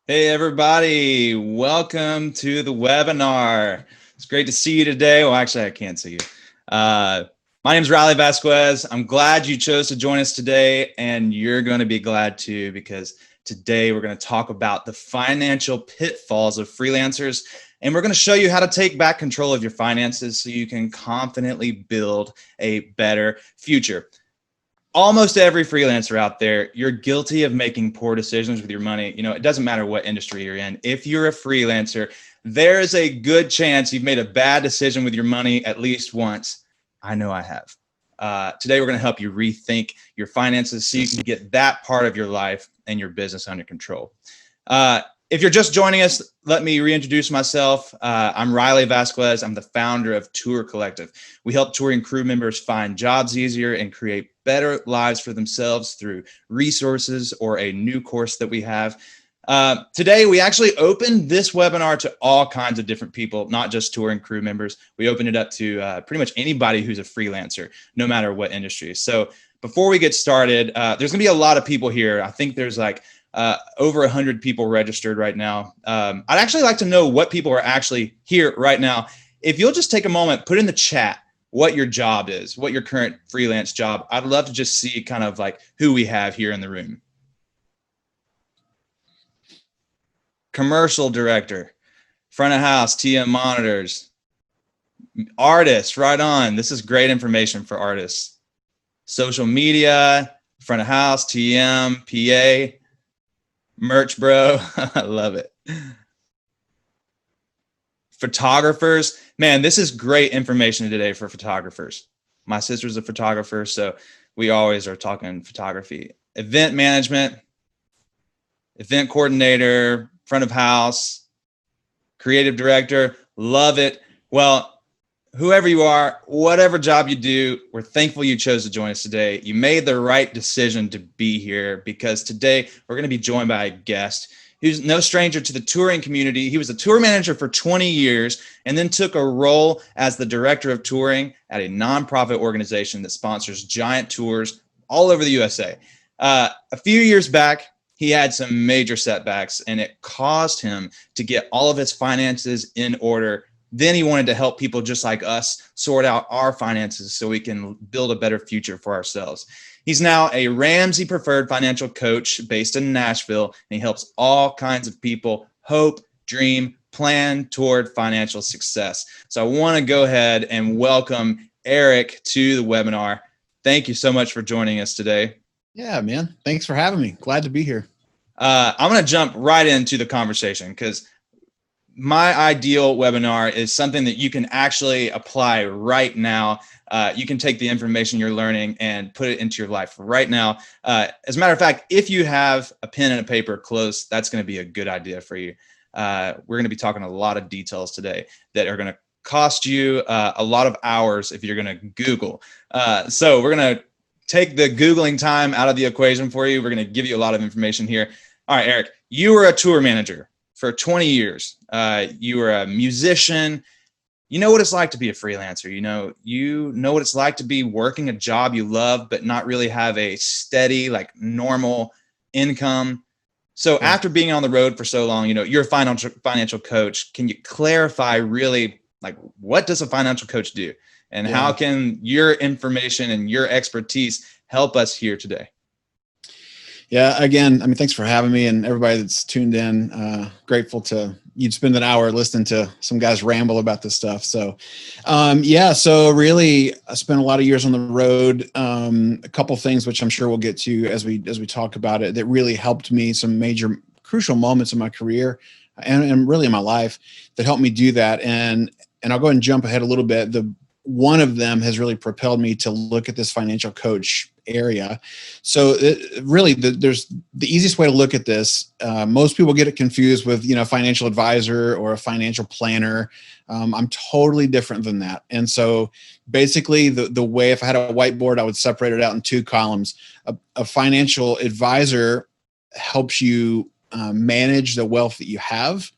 Hey, everybody. Welcome to the webinar. It's great to see you today. Well, actually, I can't see you. Uh, my name is Riley Vasquez. I'm glad you chose to join us today, and you're going to be glad too, because today we're going to talk about the financial pitfalls of freelancers, and we're going to show you how to take back control of your finances so you can confidently build a better future. Almost every freelancer out there, you're guilty of making poor decisions with your money. It doesn't matter what industry you're in. If you're a freelancer, there is a good chance you've made a bad decision with your money at least once. I know I have. Today, we're going to help you rethink your finances so you can get that part of your life and your business under control. If you're just joining us, let me reintroduce myself. I'm Riley Vasquez. I'm the founder of Tour Collective. We help touring crew members find jobs easier and create better lives for themselves through resources or a new course that we have. Today, we actually opened this webinar to all kinds of different people, not just touring crew members. We opened it up to pretty much anybody who's a freelancer, no matter what industry. So before we get started, there's going to be a lot of people here. I think there's over 100 people registered right now. I'd actually like to know what people are actually here right now. If you'll just take a moment, put in the chat what your job is, what your current freelance job. I'd love to just see kind of like who we have here in the room. Commercial director, front of house, TM monitors, artists, right on. This is great information for artists. Social media, front of house, TM, PA, merch, bro. I love it. Photographers, man, this is great information today for photographers. My sister's a photographer, so we always are talking photography. Event management, event coordinator, front of house, creative director, love it. Well, whoever you are, whatever job you do, we're thankful you chose to join us today. You made the right decision to be here because today we're going to be joined by a guest who's no stranger to the touring community. He was a tour manager for 20 years and then took a role as the director of touring at a nonprofit organization that sponsors giant tours all over the USA. A few years back, he had some major setbacks and it caused him to get all of his finances in order. Then he wanted to help people just like us sort out our finances so we can build a better future for ourselves. He's now a Ramsey preferred financial coach based in Nashville, and he helps all kinds of people hope, dream, plan toward financial success. So I want to go ahead and welcome Eric to the webinar. Thank you so much for joining us today. Yeah, man. Thanks for having me. Glad to be here. I'm going to jump right into the conversation because my ideal webinar is something that you can actually apply right now. You can take the information you're learning and put it into your life right now. As a matter of fact, if you have a pen and a paper close, that's going to be a good idea for you. We're going to be talking a lot of details today that are going to cost you a lot of hours if you're going to Google. So we're going to take the Googling time out of the equation for you. We're going to give you a lot of information here. All right, Eric, you were a tour manager for 20 years. You were a musician. You know what it's like to be a freelancer. You know what it's like to be working a job you love, but not really have a steady, like normal income. So after being on the road for so long, you're a financial coach. Can you clarify really like what does a financial coach do? And how can your information and your expertise help us here today? Yeah, again, thanks for having me and everybody that's tuned in. Grateful to you'd spend an hour listening to some guys ramble about this stuff. So, so really I spent a lot of years on the road. A couple things, which I'm sure we'll get to as we talk about it, that really helped me, some major crucial moments in my career and really in my life that helped me do that. And I'll go ahead and jump ahead a little bit. One of them has really propelled me to look at this financial coach area. So there's the easiest way to look at this. Most people get it confused with, financial advisor or a financial planner. I'm totally different than that. And so basically the way, if I had a whiteboard, I would separate it out in two columns. A financial advisor helps you manage the wealth that you have.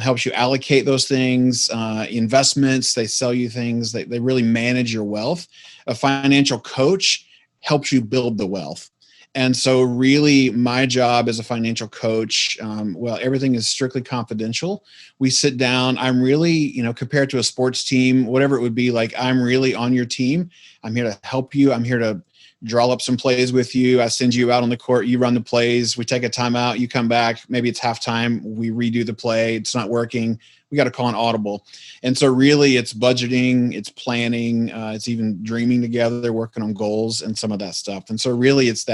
Helps you allocate those things, investments, they sell you things, they really manage your wealth. A financial coach helps you build the wealth. And so really my job as a financial coach, well, everything is strictly confidential. We sit down, I'm really, compared to a sports team, whatever it would be, like I'm really on your team. I'm here to help you. I'm here to draw up some plays with you. I send you out on the court, you run the plays, we take a timeout, you come back, maybe it's halftime, we redo the play, it's not working, we got to call an audible. And so really it's budgeting, it's planning, it's even dreaming together, working on goals and some of that stuff. And so really it's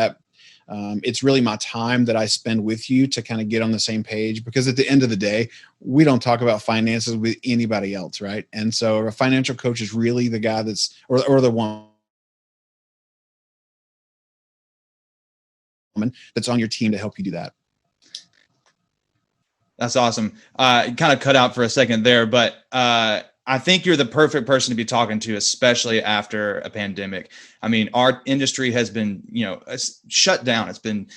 really my time that I spend with you to kind of get on the same page, because at the end of the day, we don't talk about finances with anybody else, right? And so a financial coach is really the guy or the one that's on your team to help you do that. That's awesome. You kind of cut out for a second there, but I think you're the perfect person to be talking to, especially after a pandemic. I mean, our industry has been, shut down. It's been,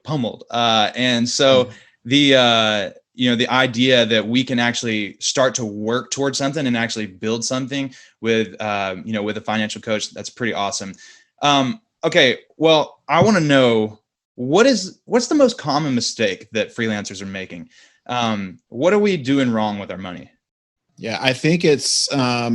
pummeled. And so the idea that we can actually start to work towards something and actually build something with, with a financial coach, that's pretty awesome. Okay. Well, I want to know what's the most common mistake that freelancers are making? What are we doing wrong with our money? Yeah, I think it's, I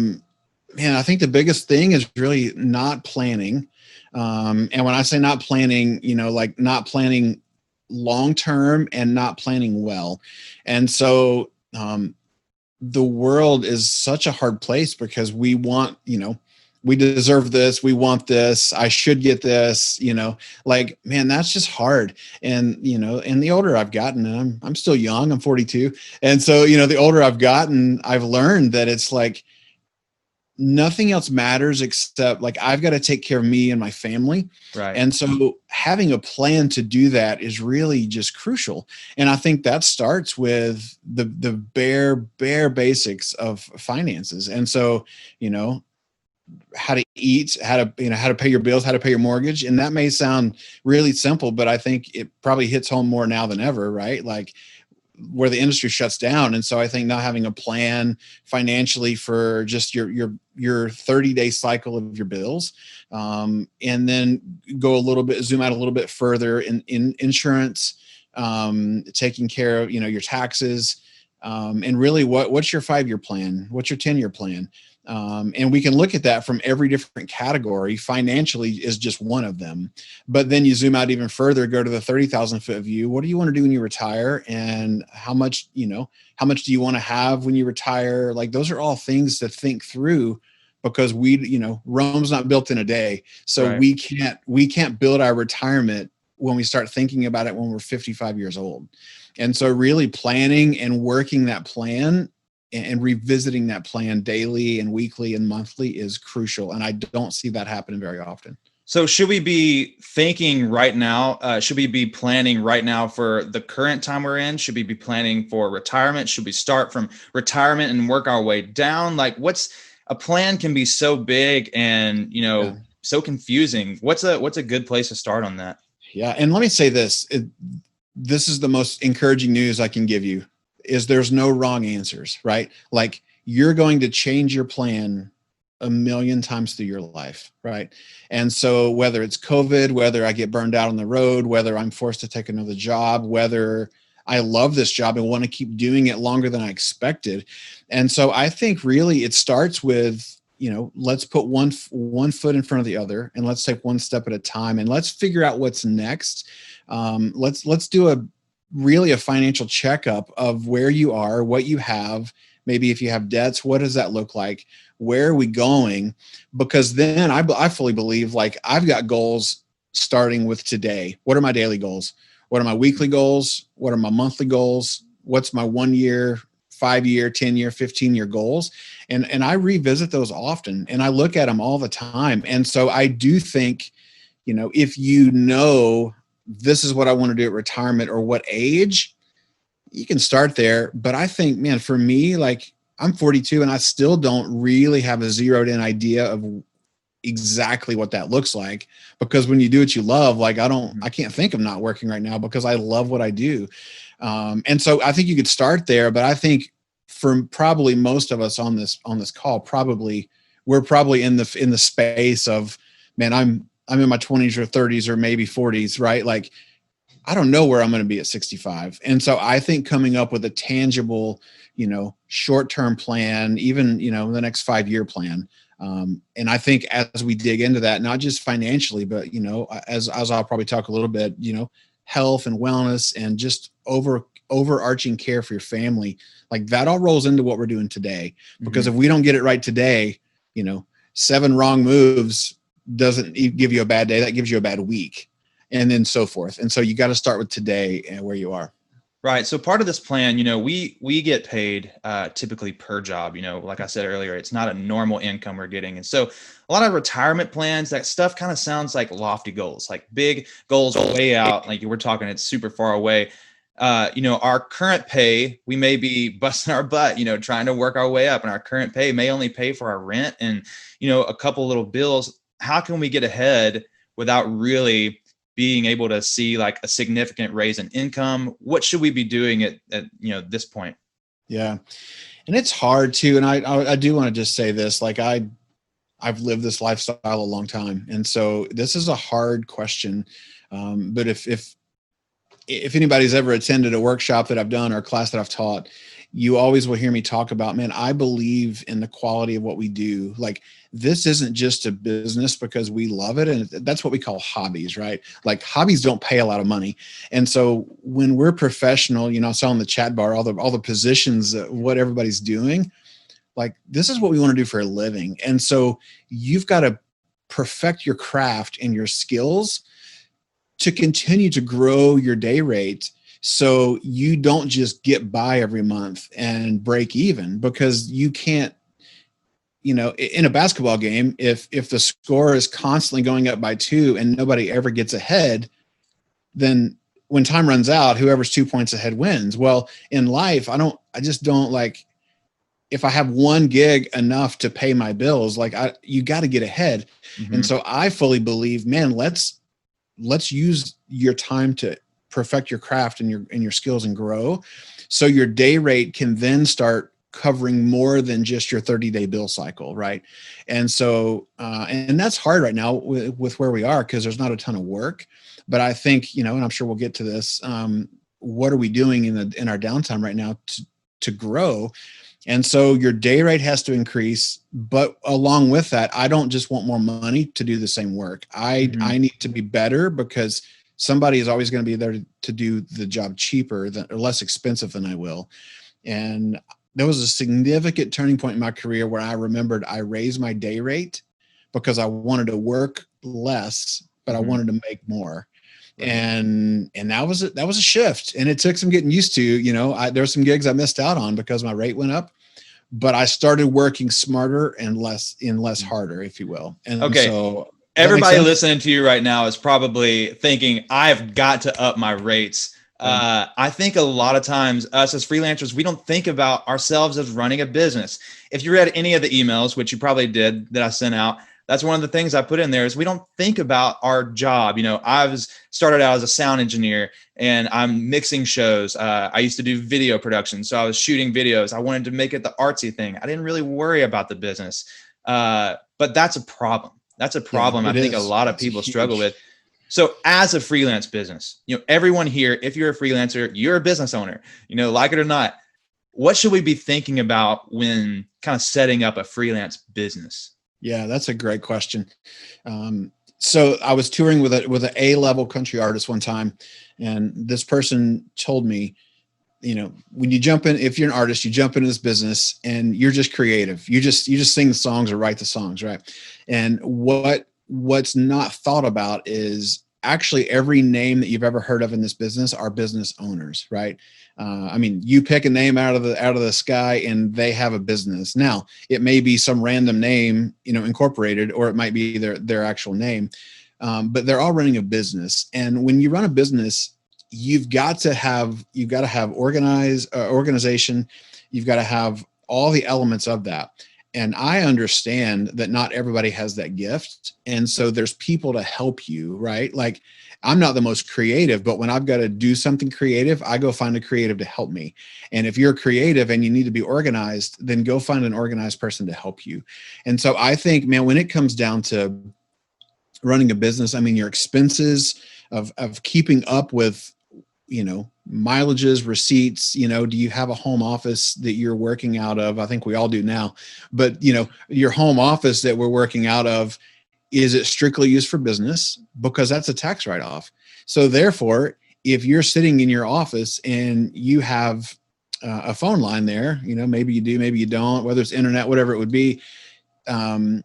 think the biggest thing is really not planning. And when I say not planning, like not planning long-term and not planning well. And so the world is such a hard place because we want, we deserve this, we want this, I should get this, like, man, that's just hard. And, and the older I've gotten, and I'm still young, I'm 42. And so, the older I've gotten, I've learned that it's like nothing else matters except like I've got to take care of me and my family. Right. And so having a plan to do that is really just crucial. And I think that starts with the bare basics of finances. And so, how to eat, how to pay your bills, how to pay your mortgage. And that may sound really simple, but I think it probably hits home more now than ever, right? Like where the industry shuts down. And so I think not having a plan financially for just your 30-day cycle of your bills, and then zoom out a little bit further in insurance, taking care of, your taxes, and really what's your 5-year plan? What's your 10-year plan? And we can look at that from every different category. Financially is just one of them. But then you zoom out even further, go to the 30,000 foot view. What do you want to do when you retire? And how much do you want to have when you retire? Like those are all things to think through, because Rome's not built in a day. So right. we can't build our retirement when we start thinking about it when we're 55 years old. And so really planning and working that plan and revisiting that plan daily and weekly and monthly is crucial. And I don't see that happening very often. So should we be thinking right now? Should we be planning right now for the current time we're in? Should we be planning for retirement? Should we start from retirement and work our way down? Like a plan can be so big and, so confusing. What's a good place to start on that? Yeah. And let me say this, this is the most encouraging news I can give you. Is there's no wrong answers, right? Like you're going to change your plan a million times through your life, right? And so whether it's COVID, whether I get burned out on the road, whether I'm forced to take another job, whether I love this job and want to keep doing it longer than I expected. And so I think really it starts with, let's put one foot in front of the other and let's take one step at a time and let's figure out what's next. Let's do a financial checkup of where you are, what you have, maybe if you have debts, what does that look like? Where are we going? Because then I fully believe like I've got goals starting with today. What are my daily goals? What are my weekly goals? What are my monthly goals? What's my 1 year, 5 year, 10 year, 15-year goals? And I revisit those often and I look at them all the time. And so I do think, if this is what I want to do at retirement or what age, you can start there. But I think, man, for me, like I'm 42 and I still don't really have a zeroed in idea of exactly what that looks like, because when you do what you love, like I can't think of not working right now because I love what I do. And so I think you could start there, but I think for probably most of us on this call, we're probably in the space of, man, I'm in my 20s or 30s or maybe 40s, right? Like, I don't know where I'm going to be at 65. And so I think coming up with a tangible, short-term plan, even, the next 5-year plan. And I think as we dig into that, not just financially, but, as I'll probably talk a little bit, health and wellness and just overarching care for your family, like that all rolls into what we're doing today. Because if we don't get it right today, 7 wrong moves doesn't give you a bad day. That gives you a bad week. And then so forth. And so you got to start with today and where you are. Right. So part of this plan, we get paid typically per job. Like I said earlier, it's not a normal income we're getting. And so a lot of retirement plans, that stuff kind of sounds like lofty goals, like big goals way out. Like we're talking, it's super far away. Our current pay, we may be busting our butt, trying to work our way up, and our current pay may only pay for our rent and, a couple little bills. How can we get ahead without really being able to see like a significant raise in income? What should we be doing at this point? Yeah. And it's hard too. And I do want to just say this, like I've lived this lifestyle a long time. And so this is a hard question. But if anybody's ever attended a workshop that I've done or a class that I've taught, you always will hear me talk about, man, I believe in the quality of what we do. Like, this isn't just a business because we love it. And that's what we call hobbies, right? Like, hobbies don't pay a lot of money. And so when we're professional, I saw in the chat bar, all the positions, what everybody's doing, like, this is what we want to do for a living. And so you've got to perfect your craft and your skills to continue to grow your day rate, so you don't just get by every month and break even, because you can't, in a basketball game, if the score is constantly going up by 2 and nobody ever gets ahead, then when time runs out, whoever's 2 points ahead wins. Well, in life, I just don't like, if I have one gig enough to pay my bills, like you got to get ahead. Mm-hmm. And so I fully believe, man, let's use your time to perfect your craft and your skills and grow, so your day rate can then start covering more than just your 30-day bill cycle, right? And so and that's hard right now with where we are, because there's not a ton of work. But I think, and I'm sure we'll get to this, what are we doing in our downtime right now to grow? And so your day rate has to increase, but along with that, I don't just want more money to do the same work. I need to be better, because somebody is always going to be there to do the job cheaper or less expensive than I will. And there was a significant turning point in my career where I remembered I raised my day rate because I wanted to work less, but I wanted to make more. Right. And that was a shift, and it took some getting used to. There were some gigs I missed out on because my rate went up, but I started working smarter and less harder, if you will. And okay. So everybody listening to you right now is probably thinking, I've got to up my rates. I think a lot of times us as freelancers, we don't think about ourselves as running a business. If you read any of the emails, which you probably did, that I sent out, that's one of the things I put in there is we don't think about our job. I started out as a sound engineer, and I'm mixing shows. I used to do video production. So I was shooting videos. I wanted to make it the artsy thing. I didn't really worry about the business. But that's a problem. That's a problem. I think a lot of people struggle with. So as a freelance business, everyone here, if you're a freelancer, you're a business owner, like it or not, what should we be thinking about when kind of setting up a freelance business? Yeah, that's a great question. So I was touring with an A-level country artist one time, and this person told me, when you jump in, if you're an artist, you jump into this business and you're just creative. You just sing the songs or write the songs, right? And what's not thought about is actually every name that you've ever heard of in this business are business owners, right? You pick a name out of the sky and they have a business. Now, it may be some random name, incorporated, or it might be their actual name, but they're all running a business. And when you run a business, you've got to have organization. You've got to have all the elements of that. And I understand that not everybody has that gift. And so there's people to help you, right? Like, I'm not the most creative, but when I've got to do something creative, I go find a creative to help me. And if you're creative and you need to be organized, then go find an organized person to help you. And so I think, man, when it comes down to running a business. I mean, your expenses of keeping up with, mileages, receipts, do you have a home office that you're working out of? I think we all do now, but your home office that we're working out of, is it strictly used for business? Because that's a tax write-off. So therefore, if you're sitting in your office and you have a phone line there, maybe you do, maybe you don't, whether it's internet, whatever it would be, the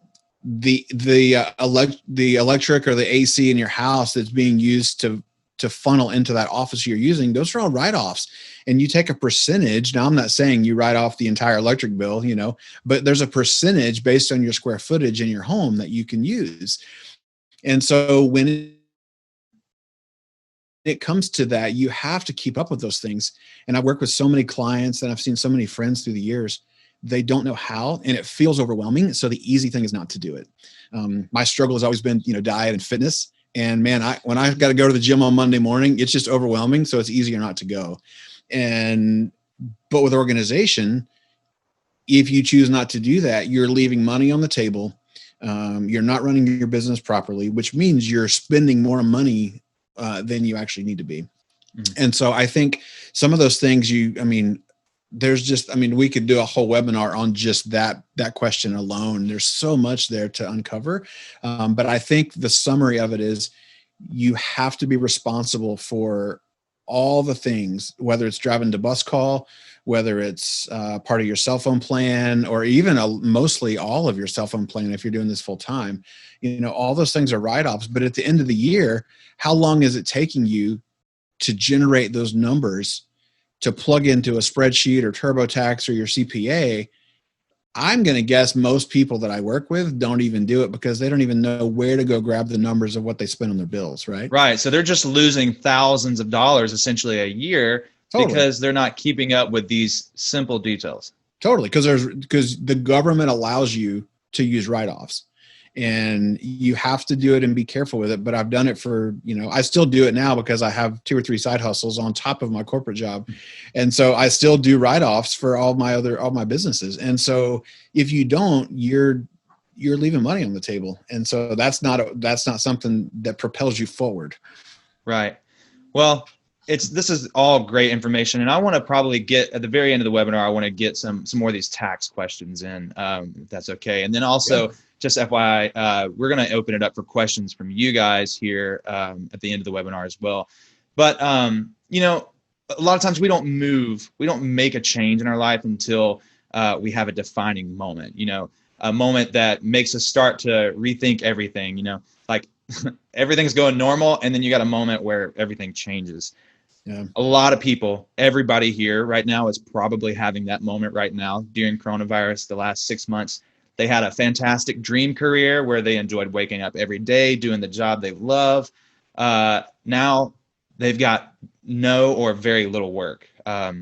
electric or the AC in your house that's being used to funnel into that office you're using, those are all write-offs. And you take a percentage. Now, I'm not saying you write off the entire electric bill, but there's a percentage based on your square footage in your home that you can use. And so when it comes to that, you have to keep up with those things. And I work with so many clients and I've seen so many friends through the years. They don't know how, and it feels overwhelming. So the easy thing is not to do it. My struggle has always been, diet and fitness. And man, when I got to go to the gym on Monday morning, it's just overwhelming. So it's easier not to go. But with organization, if you choose not to do that, you're leaving money on the table. You're not running your business properly, which means you're spending more money than you actually need to be. Mm-hmm. And so I think some of those things we could do a whole webinar on just that question alone. There's so much there to uncover. But I think the summary of it is you have to be responsible for all the things, whether it's driving to bus call, whether it's part of your cell phone plan, or even mostly all of your cell phone plan if you're doing this full time. All those things are write-offs. But at the end of the year, how long is it taking you to generate those numbers to plug into a spreadsheet or TurboTax or your CPA? I'm going to guess most people that I work with don't even do it because they don't even know where to go grab the numbers of what they spend on their bills, right? Right. So they're just losing thousands of dollars essentially a year. Totally. Because they're not keeping up with these simple details. Totally. Because the government allows you to use write-offs. And you have to do it and be careful with it. But I've done it for, I still do it now because I have 2 or 3 side hustles on top of my corporate job. And so I still do write-offs for all my businesses. And so if you don't, you're leaving money on the table. And so that's not something that propels you forward. Right. Well, this is all great information. And I want to probably get at the very end of the webinar, I want to get some more of these tax questions in, if that's okay. And then also, just FYI, we're going to open it up for questions from you guys here at the end of the webinar as well. But, a lot of times we don't make a change in our life until we have a defining moment, a moment that makes us start to rethink everything, like everything's going normal. And then you got a moment where everything changes. Yeah. A lot of people, everybody here right now is probably having that moment right now during coronavirus, the last 6 months. They had a fantastic dream career where they enjoyed waking up every day, doing the job they love. Now they've got no or very little work. I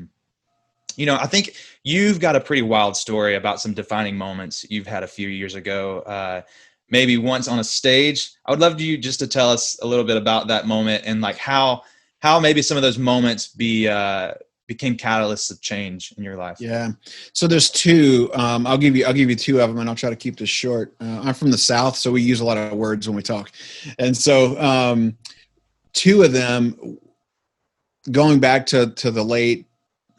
think you've got a pretty wild story about some defining moments you've had a few years ago, maybe once on a stage. I would love you just to tell us a little bit about that moment and like how maybe some of those moments became catalysts of change in your life. Yeah. So there's 2. I'll give you 2 of them, and I'll try to keep this short. I'm from the South, so we use a lot of words when we talk. And so 2 of them, going back to the late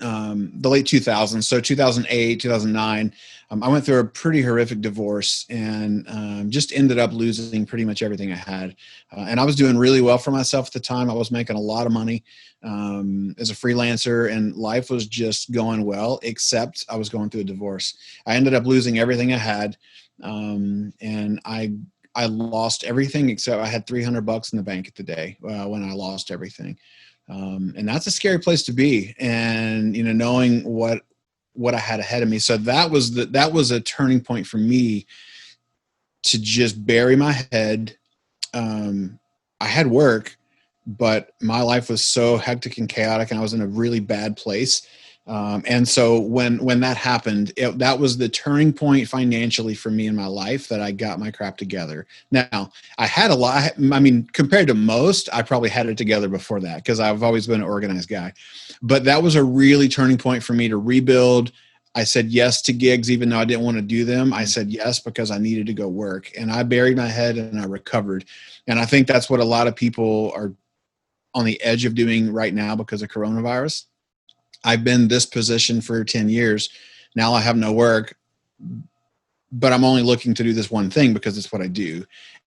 2000s, so 2008, 2009, I went through a pretty horrific divorce and just ended up losing pretty much everything I had. And I was doing really well for myself at the time. I was making a lot of money as a freelancer, and life was just going well, except I was going through a divorce. I ended up losing everything I had. And I lost everything except I had $300 in the bank at the day when I lost everything. And that's a scary place to be. And, knowing what I had ahead of me. So that was a turning point for me to just bury my head. I had work, but my life was so hectic and chaotic, and I was in a really bad place. And so when that happened, that was the turning point financially for me in my life, that I got my crap together. Now, I had a lot. I mean, compared to most, I probably had it together before that because I've always been an organized guy. But that was a really turning point for me to rebuild. I said yes to gigs, even though I didn't want to do them. I said yes because I needed to go work, and I buried my head and I recovered. And I think that's what a lot of people are on the edge of doing right now because of coronavirus. I've been this position for 10 years. Now I have no work, but I'm only looking to do this one thing because it's what I do.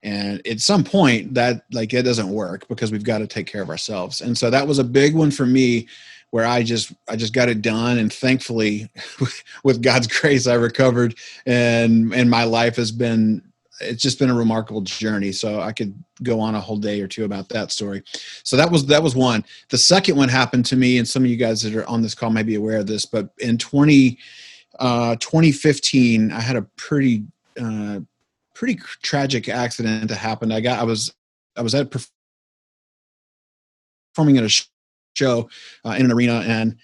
And at some point that like, it doesn't work because we've got to take care of ourselves. And so that was a big one for me where I just got it done. And thankfully with God's grace, I recovered, and my life it's just been a remarkable journey. So I could go on a whole day or two about that story. So that was one. The second one happened to me, and some of you guys that are on this call may be aware of this, but in 2015, I had a pretty tragic accident that happened. I was performing at a show in an arena, and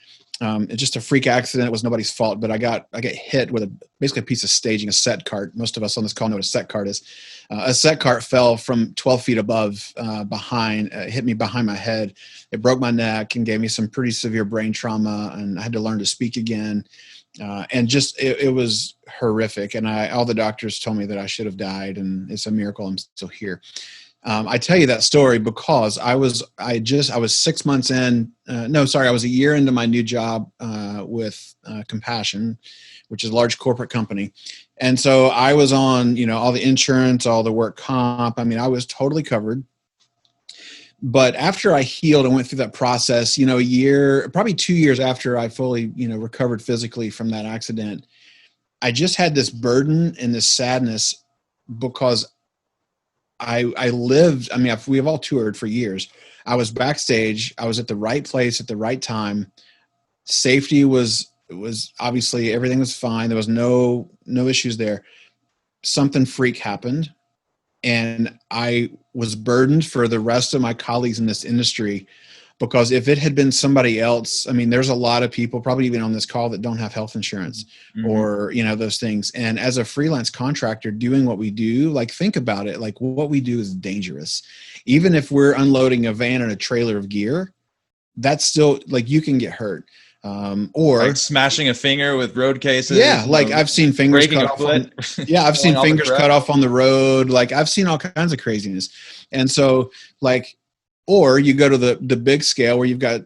it's just a freak accident. It was nobody's fault, but I got hit with basically a piece of staging, a set cart. Most of us on this call know what a set cart is. A set cart fell from 12 feet above behind, hit me behind my head. It broke my neck and gave me some pretty severe brain trauma, and I had to learn to speak again. And just, it was horrific. And all the doctors told me that I should have died, and it's a miracle I'm still here. I tell you that story because I was 6 months in. I was a year into my new job with Compassion, which is a large corporate company. And so I was on, all the insurance, all the work comp. I mean, I was totally covered. But after I healed and went through that process, probably 2 years after I fully, recovered physically from that accident, I just had this burden and this sadness because I lived, we have all toured for years. I was backstage. I was at the right place at the right time. Safety was obviously, everything was fine. There was no issues there. Something freak happened, and I was burdened for the rest of my colleagues in this industry, because if it had been somebody else, there's a lot of people probably even on this call that don't have health insurance or, those things. And as a freelance contractor doing what we do, like, think about it. Like, what we do is dangerous. Even if we're unloading a van and a trailer of gear, that's still, like, you can get hurt. Or like smashing a finger with road cases. Yeah. Like, I've seen fingers cut off. I've seen fingers cut off on the road. Like, I've seen all kinds of craziness. And so, like, or you go to the big scale where you've got,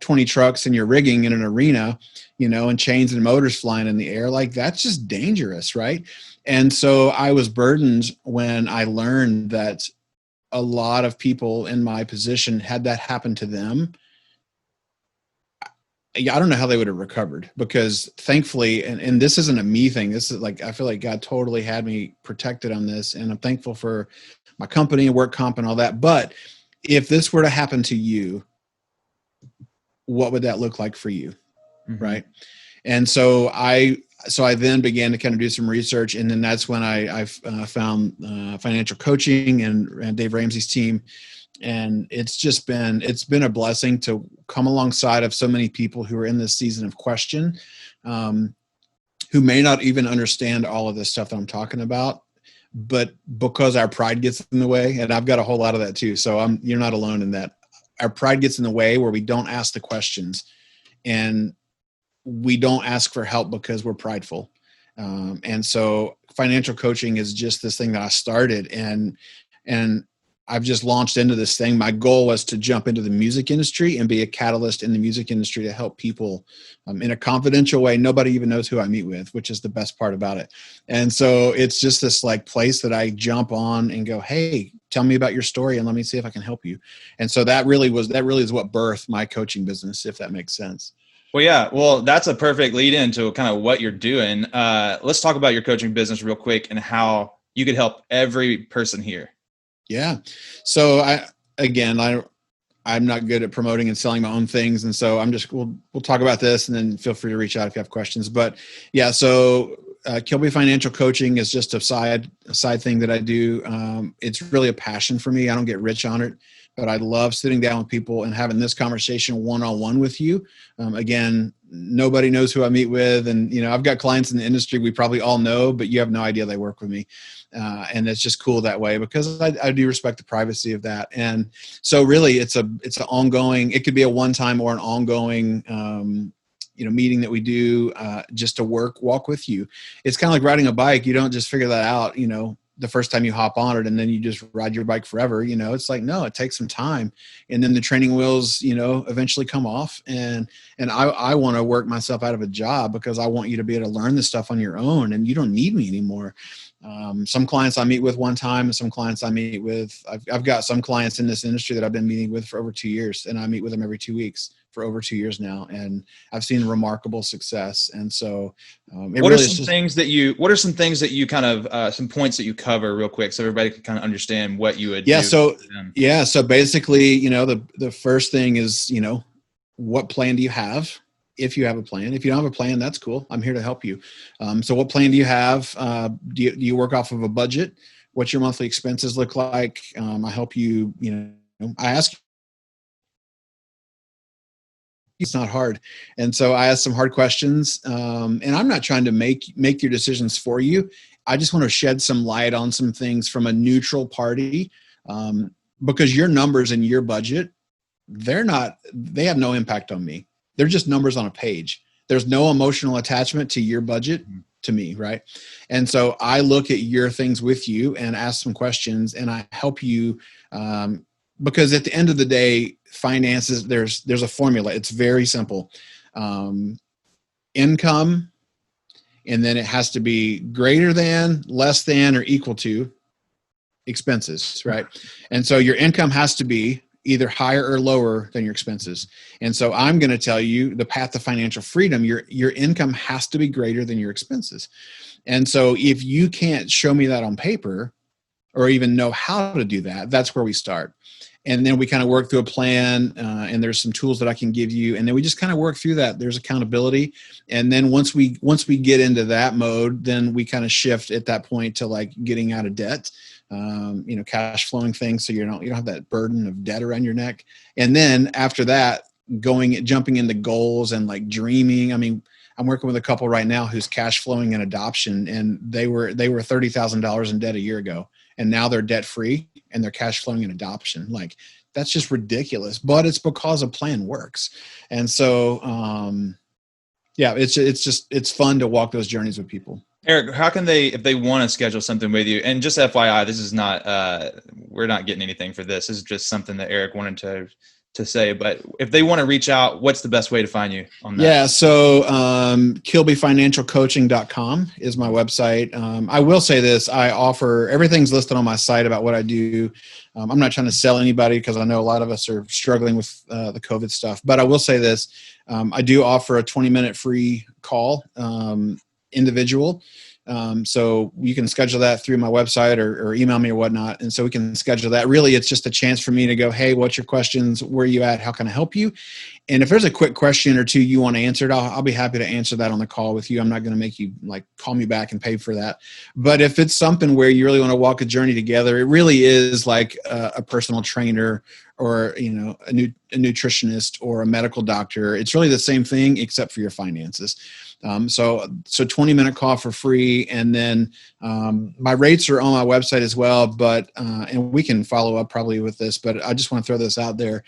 20 trucks and you're rigging in an arena, and chains and motors flying in the air. Like, that's just dangerous. Right. And so I was burdened when I learned that a lot of people in my position had that happen to them. I don't know how they would have recovered, because thankfully, and this isn't a me thing. This is like, I feel like God totally had me protected on this, and I'm thankful for my company and work comp and all that. But if this were to happen to you, what would that look like for you? Mm-hmm. Right. And so I then began to kind of do some research, and then that's when I found financial coaching and Dave Ramsey's team. And it's been a blessing to come alongside of so many people who are in this season of question, who may not even understand all of this stuff that I'm talking about, but because our pride gets in the way, and I've got a whole lot of that too. So you're not alone in that. Our pride gets in the way where we don't ask the questions, and we don't ask for help because we're prideful. And so financial coaching is just this thing that I started, and I've just launched into this thing. My goal was to jump into the music industry and be a catalyst in the music industry to help people in a confidential way. Nobody even knows who I meet with, which is the best part about it. And so it's just this like place that I jump on and go, hey, tell me about your story and let me see if I can help you. And so that really is what birthed my coaching business, if that makes sense. Well, yeah. Well, that's a perfect lead into kind of what you're doing. Let's talk about your coaching business real quick and how you could help every person here. Yeah. So I'm not good at promoting and selling my own things. And so we'll talk about this, and then feel free to reach out if you have questions. But yeah, so Kilby Financial Coaching is just a side thing that I do. It's really a passion for me. I don't get rich on it, but I love sitting down with people and having this conversation one-on-one with you. Again, nobody knows who I meet with. And, I've got clients in the industry we probably all know, but you have no idea they work with me. And it's just cool that way, because I do respect the privacy of that. And so really it's an ongoing, it could be a one-time or an ongoing meeting that we do just to walk with you. It's kind of like riding a bike. You don't just figure that out, the first time you hop on it and then you just ride your bike forever. It's like, no, it takes some time. And then the training wheels, eventually come off. And I want to work myself out of a job because I want you to be able to learn this stuff on your own and you don't need me anymore. Some clients I meet with one time and some clients I meet with, I've got some clients in this industry that I've been meeting with for over 2 years, and I meet with them every 2 weeks for over 2 years now. And I've seen remarkable success. And so what are some things that you kind of, some points that you cover real quick so everybody can kind of understand what you would do? So basically, the first thing is, what plan do you have? If you have a plan. If you don't have a plan, that's cool. I'm here to help you. So what plan do you have? Do you work off of a budget? What's your monthly expenses look like? I help you, I ask you. It's not hard. And so I ask some hard questions. And I'm not trying to make your decisions for you. I just want to shed some light on some things from a neutral party, because your numbers and your budget, they have no impact on me. They're just numbers on a page. There's no emotional attachment to your budget to me, right? And so I look at your things with you and ask some questions, and I help you, because at the end of the day, finances, there's a formula. It's very simple. Income, and then it has to be greater than, less than, or equal to expenses, right? And so your income has to be either higher or lower than your expenses. And so I'm going to tell you the path to financial freedom, your income has to be greater than your expenses. And so if you can't show me that on paper or even know how to do that, that's where we start. And then we kind of work through a plan, and there's some tools that I can give you. And then we just kind of work through that. There's accountability. And then once we get into that mode, then we kind of shift at that point to like getting out of debt, cash flowing things. So you don't have that burden of debt around your neck. And then after that, jumping into goals and like dreaming. I mean, I'm working with a couple right now who's cash flowing in adoption, and they were $30,000 in debt a year ago. And now they're debt free and they're cash flowing in adoption. Like, that's just ridiculous, but it's because a plan works. And so, it's fun to walk those journeys with people. Eric, how can they, if they want to schedule something with you, and just FYI, this is not, we're not getting anything for this. This is just something that Eric wanted to say, but if they want to reach out, what's the best way to find you on that? Yeah. So, kilbyfinancialcoaching.com is my website. I will say this, I offer, everything's listed on my site about what I do. I'm not trying to sell anybody because I know a lot of us are struggling with the COVID stuff, but I will say this, I do offer a 20-minute free call, individual. So you can schedule that through my website or email me or whatnot. And so we can schedule that. Really, it's just a chance for me to go, hey, what's your questions? Where are you at? How can I help you? And if there's a quick question or two you want answered, I'll be happy to answer that on the call with you. I'm not going to make you like call me back and pay for that. But if it's something where you really want to walk a journey together, it really is like a personal trainer or, a nutritionist or a medical doctor. It's really the same thing except for your finances. So 20-minute call for free. And then my rates are on my website as well, but and we can follow up probably with this, but I just want to throw this out there.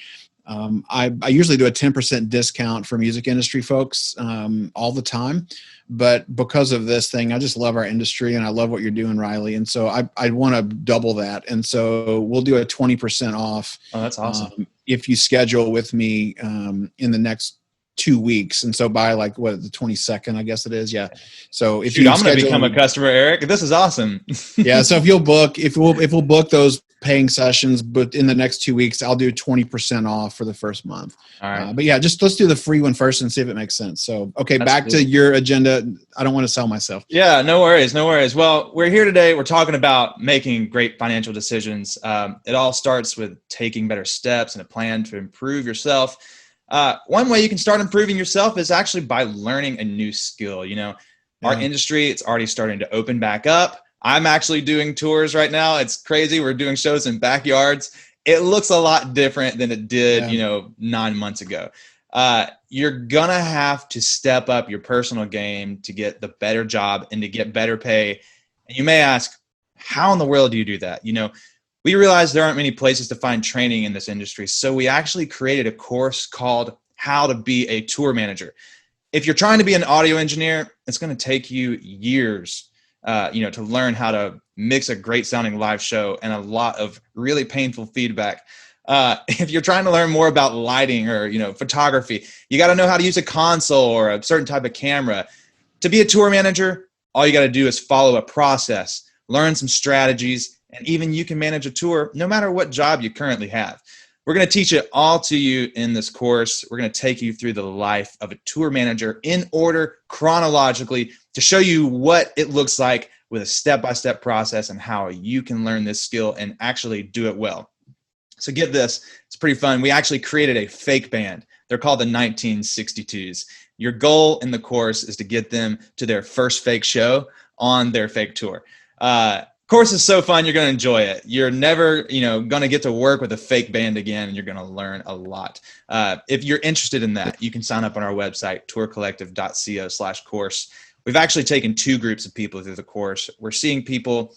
I usually do a 10% discount for music industry folks all the time, but because of this thing, I just love our industry and I love what you're doing, Riley. And so I want to double that. And so we'll do a 20% off. Oh, that's awesome. If you schedule with me in the next 2 weeks. And so by like the 22nd, I guess it is. Yeah. So if I'm going to become a customer, Eric, this is awesome. Yeah. So if we'll book those paying sessions, but in the next 2 weeks, I'll do 20% off for the first month. All right. But yeah, just let's do the free one first and see if it makes sense. So, okay, that's back cool. To your agenda. I don't want to sell myself. Yeah, no worries. No worries. Well, we're here today. We're talking about making great financial decisions. It all starts with taking better steps and a plan to improve yourself. One way you can start improving yourself is actually by learning a new skill. Our industry, it's already starting to open back up. I'm actually doing tours right now. It's crazy. We're doing shows in backyards. It looks a lot different than it did, 9 months ago. You're going to have to step up your personal game to get the better job and to get better pay. And you may ask, how in the world do you do that? We realize there aren't many places to find training in this industry. So we actually created a course called How to Be a Tour Manager. if you're trying to be an audio engineer, it's going to take you years, to learn how to mix a great sounding live show and a lot of really painful feedback. If you're trying to learn more about lighting or, photography, you got to know how to use a console or a certain type of camera. To be a tour manager, all you got to do is follow a process, learn some strategies, and even you can manage a tour no matter what job you currently have. We're going to teach it all to you in this course. We're going to take you through the life of a tour manager in order chronologically to show you what it looks like with a step-by-step process and how you can learn this skill and actually do it well. So get this, it's pretty fun. We actually created a fake band. They're called the 1962s. Your goal in the course is to get them to their first fake show on their fake tour. Course is so fun. You're going to enjoy it. You're never, going to get to work with a fake band again, and you're going to learn a lot. If you're interested in that, you can sign up on our website, tourcollective.co/course. We've actually taken 2 groups of people through the course. We're seeing people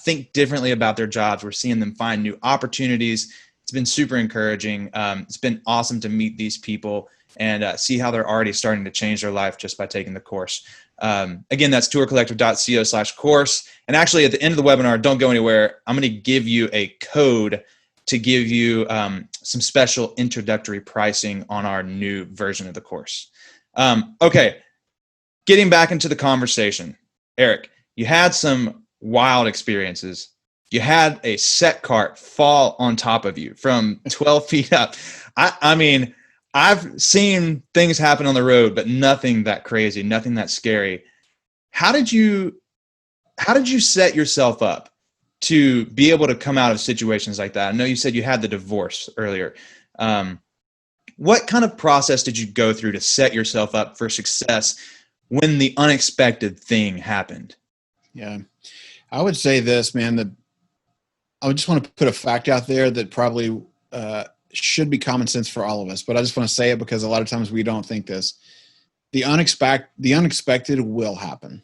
think differently about their jobs. We're seeing them find new opportunities. It's been super encouraging. It's been awesome to meet these people and see how they're already starting to change their life just by taking the course. Again, that's tourcollective.co/course. And actually at the end of the webinar, don't go anywhere. I'm going to give you a code to give you some special introductory pricing on our new version of the course. Okay, getting back into the conversation. Eric, you had some wild experiences. You had a set cart fall on top of you from 12 feet up. I mean, I've seen things happen on the road, but nothing that crazy, nothing that scary. How did you set yourself up to be able to come out of situations like that? I know you said you had the divorce earlier. What kind of process did you go through to set yourself up for success when the unexpected thing happened? Yeah, I would say this, man, that I would just want to put a fact out there that probably should be common sense for all of us, but I just want to say it because a lot of times we don't think this. The unexpected will happen,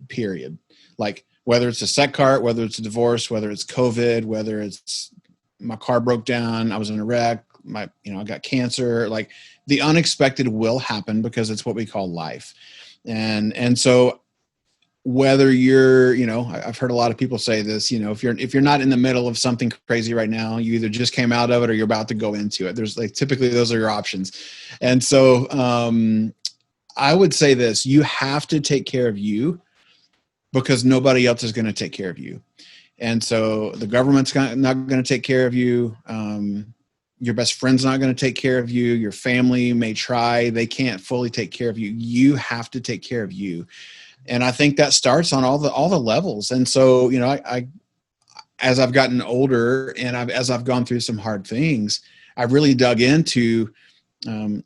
period. Like whether it's a set cart, whether it's a divorce, whether it's COVID, whether it's my car broke down, I was in a wreck, I got cancer, like the unexpected will happen because it's what we call life. And so whether you're, I've heard a lot of people say this, if you're not in the middle of something crazy right now, you either just came out of it or you're about to go into it. There's typically those are your options. And so I would say this, you have to take care of you because nobody else is going to take care of you. And so the government's not going to take care of you. Your best friend's not going to take care of you. Your family may try. They can't fully take care of you. You have to take care of you. And I think that starts on all the levels. And so, I as I've gotten older and as I've gone through some hard things, I've really dug into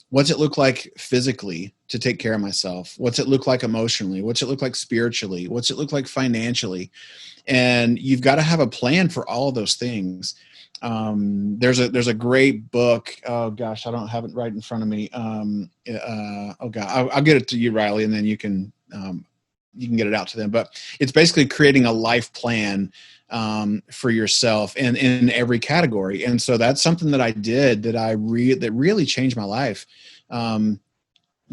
what's it look like physically to take care of myself? What's it look like emotionally? What's it look like spiritually? What's it look like financially? And you've got to have a plan for all of those things. There's a great book. Oh gosh, I don't have it right in front of me. Oh God, I'll get it to you, Riley, and then you can get it out to them. But it's basically creating a life plan for yourself and in every category. And so that's something that I did that really changed my life.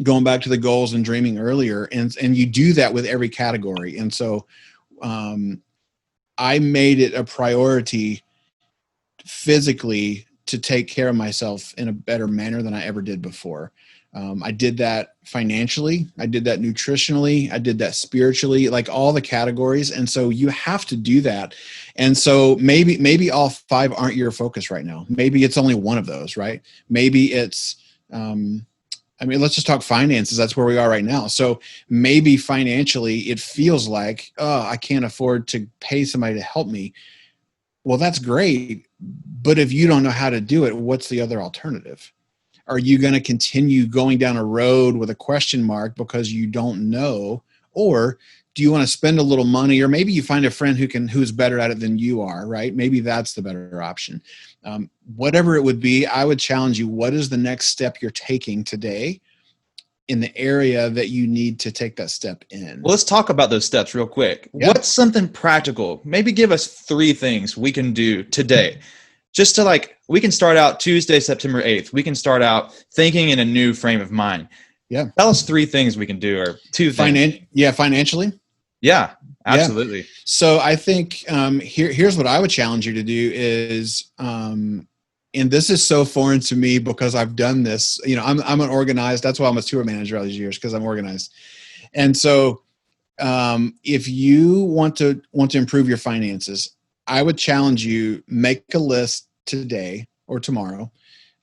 Going back to the goals and dreaming earlier, and you do that with every category. And so I made it a priority physically to take care of myself in a better manner than I ever did before. I did that financially. I did that nutritionally. I did that spiritually, like all the categories. And so you have to do that. And so maybe all 5 aren't your focus right now. Maybe it's only one of those, right? Maybe it's, let's just talk finances. That's where we are right now. So maybe financially it feels like, oh, I can't afford to pay somebody to help me. Well, that's great. But if you don't know how to do it, what's the other alternative? Are you going to continue going down a road with a question mark because you don't know? Or do you want to spend a little money, or maybe you find a friend who's better at it than you are, right? Maybe that's the better option. Whatever it would be, I would challenge you. What is the next step you're taking today in the area that you need to take that step in? Well, let's talk about those steps real quick. Yeah. What's something practical? Maybe give us 3 things we can do today. Just to we can start out Tuesday, September 8th. We can start out thinking in a new frame of mind. Yeah. Tell us 3 things we can do, or 2 things. Financially. Yeah, absolutely. Yeah. So I think here's what I would challenge you to do is, and this is so foreign to me because I've done this. I'm an organized. That's why I'm a tour manager all these years, because I'm organized. And so if you want to improve your finances, I would challenge you, make a list today or tomorrow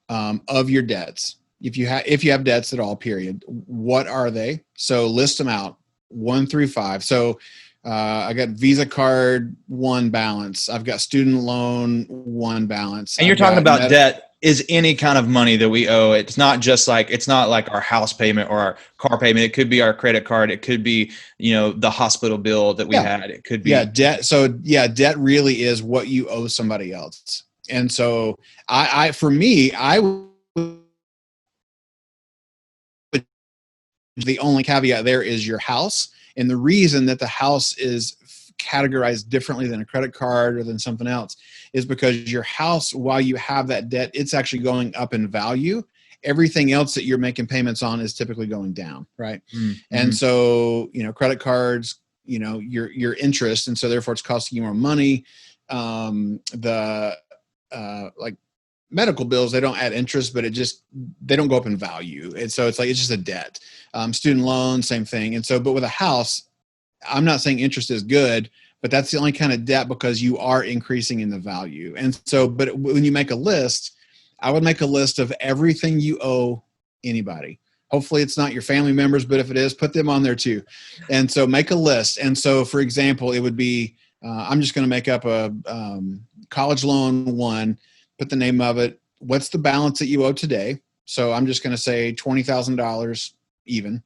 of your debts. If you have debts at all, period, what are they? So list them out 1 through 5. So I got Visa card 1 balance. I've got student loan 1 balance. And you're talking about debt is any kind of money that we owe. It's not like our house payment or our car payment. It could be our credit card. It could be, the hospital bill that we had. It could be debt. So debt really is what you owe somebody else. And so for me, the only caveat there is your house. And the reason that the house is categorized differently than a credit card or than something else is because your house, while you have that debt, it's actually going up in value. Everything else that you're making payments on is typically going down, right? Mm-hmm. And so, credit cards, your interest, and so therefore it's costing you more money. Like medical bills, they don't add interest, but they don't go up in value. And so it's just a debt. Student loans, same thing. And so, but with a house, I'm not saying interest is good, but that's the only kind of debt because you are increasing in the value. And so, but when you make a list, I would make a list of everything you owe anybody. Hopefully it's not your family members, but if it is, put them on there too. And so make a list. And so, for example, it would be, I'm just going to make up a college loan 1, put the name of it. What's the balance that you owe today? So I'm just going to say $20,000 even.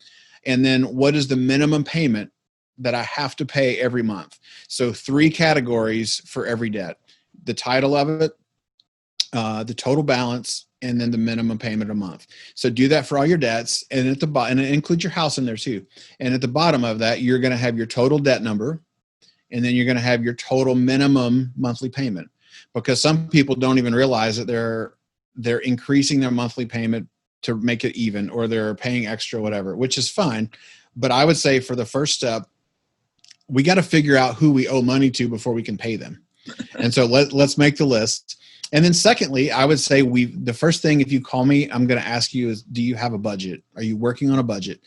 And then what is the minimum payment that I have to pay every month? So 3 categories for every debt: the title of it, the total balance, and then the minimum payment a month. So do that for all your debts, and at the bottom, and it includes your house in there too. And at the bottom of that, you're going to have your total debt number, and then you're going to have your total minimum monthly payment. Because some people don't even realize that they're increasing their monthly payment to make it even, or they're paying extra, whatever, which is fine. But I would say for the first step, we got to figure out who we owe money to before we can pay them. And so let's make the list. And then secondly, I would say the first thing, if you call me, I'm going to ask you is, do you have a budget? Are you working on a budget?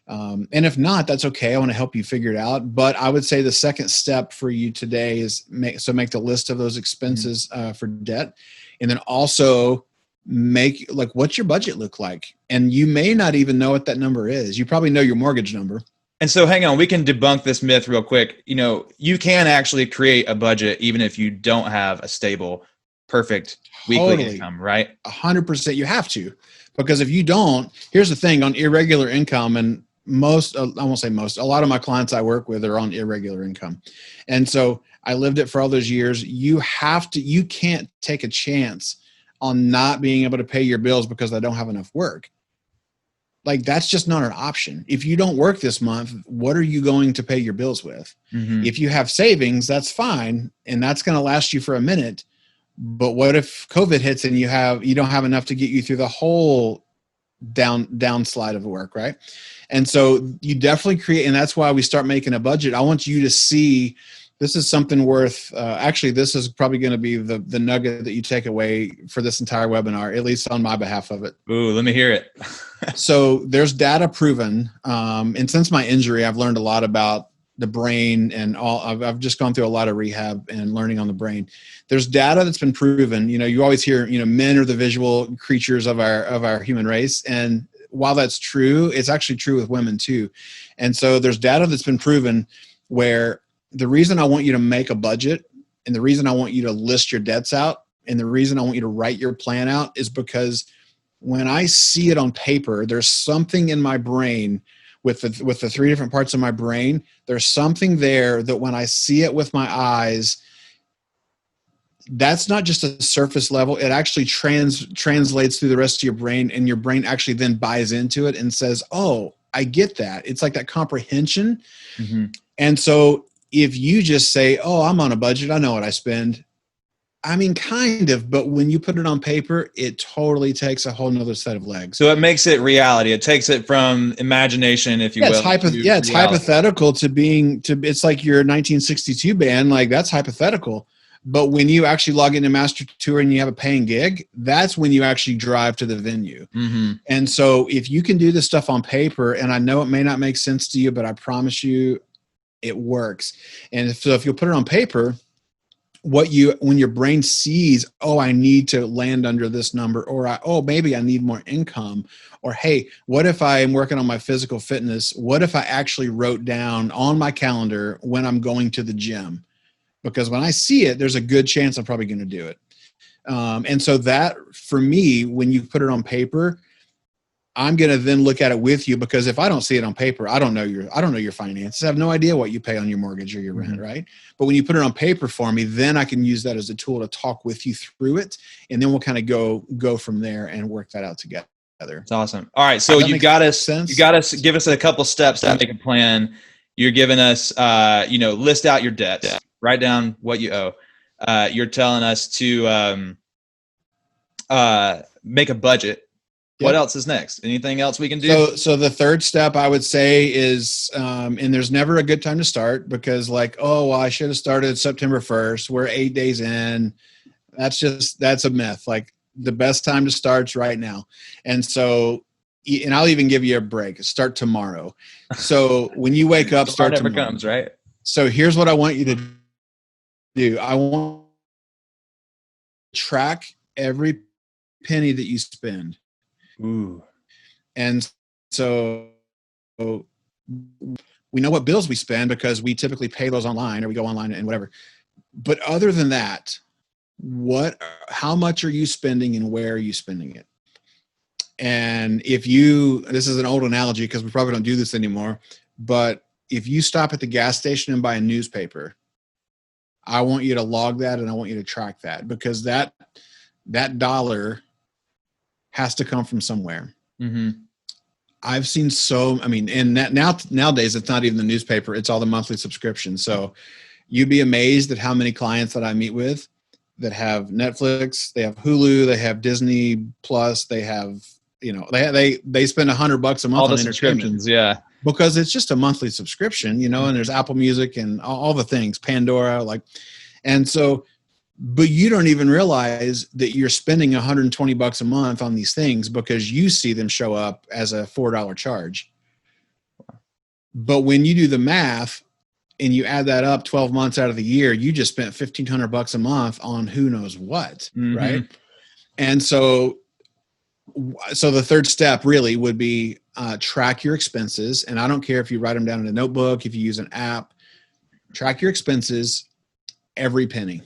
And if not, that's okay. I want to help you figure it out. But I would say the second step for you today is make the list of those expenses for debt. And then also what's your budget look like? And you may not even know what that number is. You probably know your mortgage number. And so hang on, we can debunk this myth real quick. You can actually create a budget even if you don't have a stable, perfect weekly income, right? 100%. You have to, because if you don't, here's the thing on irregular income, and I won't say most, a lot of my clients I work with are on irregular income. And so I lived it for all those years. You can't take a chance on not being able to pay your bills because I don't have enough work. Like, that's just not an option. If you don't work this month, what are you going to pay your bills with? Mm-hmm. If you have savings, that's fine. And that's going to last you for a minute. But what if COVID hits and you don't have enough to get you through the whole downslide of work, right? And so you definitely create, and that's why we start making a budget. I want you to see, this is something worth, actually, this is probably going to be the nugget that you take away for this entire webinar, at least on my behalf of it. Ooh, let me hear it. So there's data proven. And since my injury, I've learned a lot about the brain and all. I've just gone through a lot of rehab and learning on the brain. There's data that's been proven. You always hear, men are the visual creatures of our human race. And while that's true, it's actually true with women too. And so there's data that's been proven where the reason I want you to make a budget, and the reason I want you to list your debts out, and the reason I want you to write your plan out is because when I see it on paper, there's something in my brain with the 3 different parts of my brain. There's something there that when I see it with my eyes, that's not just a surface level. It actually translates through the rest of your brain, and your brain actually then buys into it and says, oh, I get that. It's like that comprehension. Mm-hmm. And so if you just say, oh, I'm on a budget, I know what I spend, I mean, kind of, but when you put it on paper, it totally takes a whole nother set of legs. So it makes it reality. It takes it from imagination, if you Yeah, will. it's hypothetical to it's like your 1962 band, like that's hypothetical. But when you actually log into Master Tour and you have a paying gig, that's when you actually drive to the venue. Mm-hmm. And so if you can do this stuff on paper, and I know it may not make sense to you, but I promise you it works. And if you'll put it on paper, when your brain sees, oh, I need to land under this number, or maybe I need more income, or hey, what if I am working on my physical fitness? What if I actually wrote down on my calendar when I'm going to the gym? Because when I see it, there's a good chance I'm probably going to do it. And so that, for me, when you put it on paper, I'm going to then look at it with you, because if I don't see it on paper, I don't know your finances. I have no idea what you pay on your mortgage or your rent, right? But when you put it on paper for me, then I can use that as a tool to talk with you through it, and then we'll kind of go from there and work that out together. That's awesome. All right, so you got to give us a couple steps to make a plan. You're giving us, list out your debts, write down what you owe. You're telling us to make a budget. What else is next? Anything else we can do? So the third step I would say is, and there's never a good time to start, because I should have started September 1st. We're 8 days in. That's a myth. Like, the best time to start is right now. And so, and I'll even give you a break. Start tomorrow. So when you wake up, start tomorrow. Never comes, right? So here's what I want you to do. I want to track every penny that you spend. Ooh. And so we know what bills we spend, because we typically pay those online, or we go online and whatever. But other than that, how much are you spending and where are you spending it? And this is an old analogy, because we probably don't do this anymore, but if you stop at the gas station and buy a newspaper, I want you to log that, and I want you to track that, because that dollar has to come from somewhere. Mm-hmm. I've seen and nowadays it's not even the newspaper, it's all the monthly subscriptions. So you'd be amazed at how many clients that I meet with that have Netflix, they have Hulu, they have Disney Plus, they have, they spend $100 a month on subscriptions. Yeah. Because it's just a monthly subscription, and there's Apple Music and all the things, Pandora, and so, but you don't even realize that you're spending $120 a month on these things, because you see them show up as a $4 charge. But when you do the math and you add that up 12 months out of the year, you just spent $1,500 a month on who knows what. Mm-hmm. Right. And so the third step really would be track your expenses. And I don't care if you write them down in a notebook, if you use an app, track your expenses, every penny.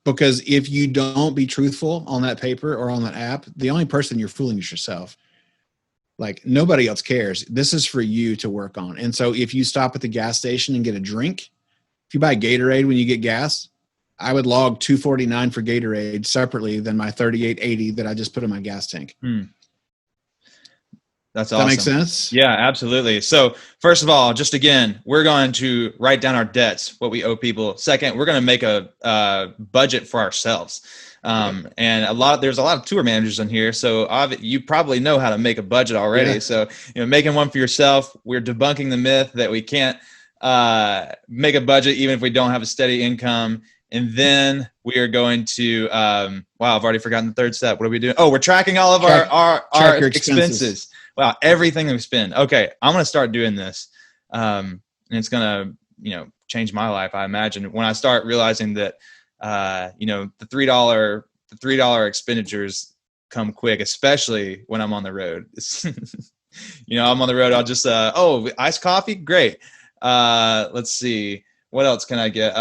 Because if you don't be truthful on that paper or on that app, the only person you're fooling is yourself. Like, nobody else cares. This is for you to work on. And so if you stop at the gas station and get a drink, if you buy Gatorade when you get gas, I would log $2.49 for Gatorade separately than my $38.80 that I just put in my gas tank. That's awesome. That makes sense? Yeah, absolutely. So first of all, just again, we're going to write down our debts, what we owe people. Second, we're going to make a budget for ourselves. And there's a lot of tour managers in here. So you probably know how to make a budget already. Yeah. So, making one for yourself, we're debunking the myth that we can't make a budget even if we don't have a steady income. And then we are going to, I've already forgotten the third step. What are we doing? Oh, we're tracking all of our expenses. Wow, everything that we spend. Okay, I'm going to start doing this. And it's going to, change my life, I imagine, when I start realizing that, the $3 expenditures come quick, especially when I'm on the road. I'm on the road. I'll just, iced coffee. Great. Let's see. What else can I get?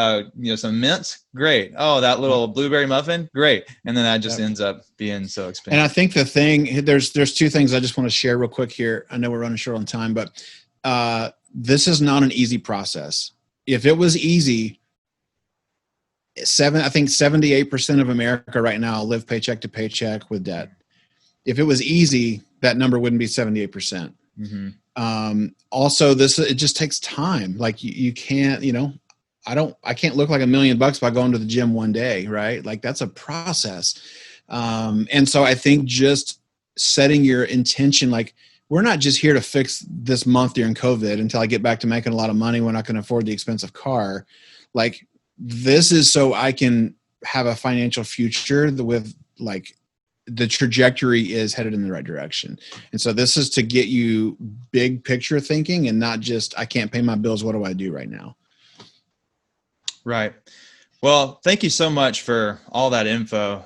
Some mints. Great. Oh, that little blueberry muffin. Great. And then that just ends up being so expensive. And I think the thing, there's two things I just want to share real quick here. I know we're running short on time, but this is not an easy process. If it was easy, I think 78% of America right now live paycheck to paycheck with debt. If it was easy, that number wouldn't be 78%. Mm-hmm. Also, it just takes time. Like you can't, I can't look like $1,000,000 by going to the gym one day, right? Like that's a process. And so I think just setting your intention, like we're not just here to fix this month during COVID until I get back to making a lot of money when I can afford the expensive car. Like this is so I can have a financial future with like the trajectory is headed in the right direction. And so this is to get you big picture thinking and not just, I can't pay my bills. What do I do right now? Right. Well, thank you so much for all that info.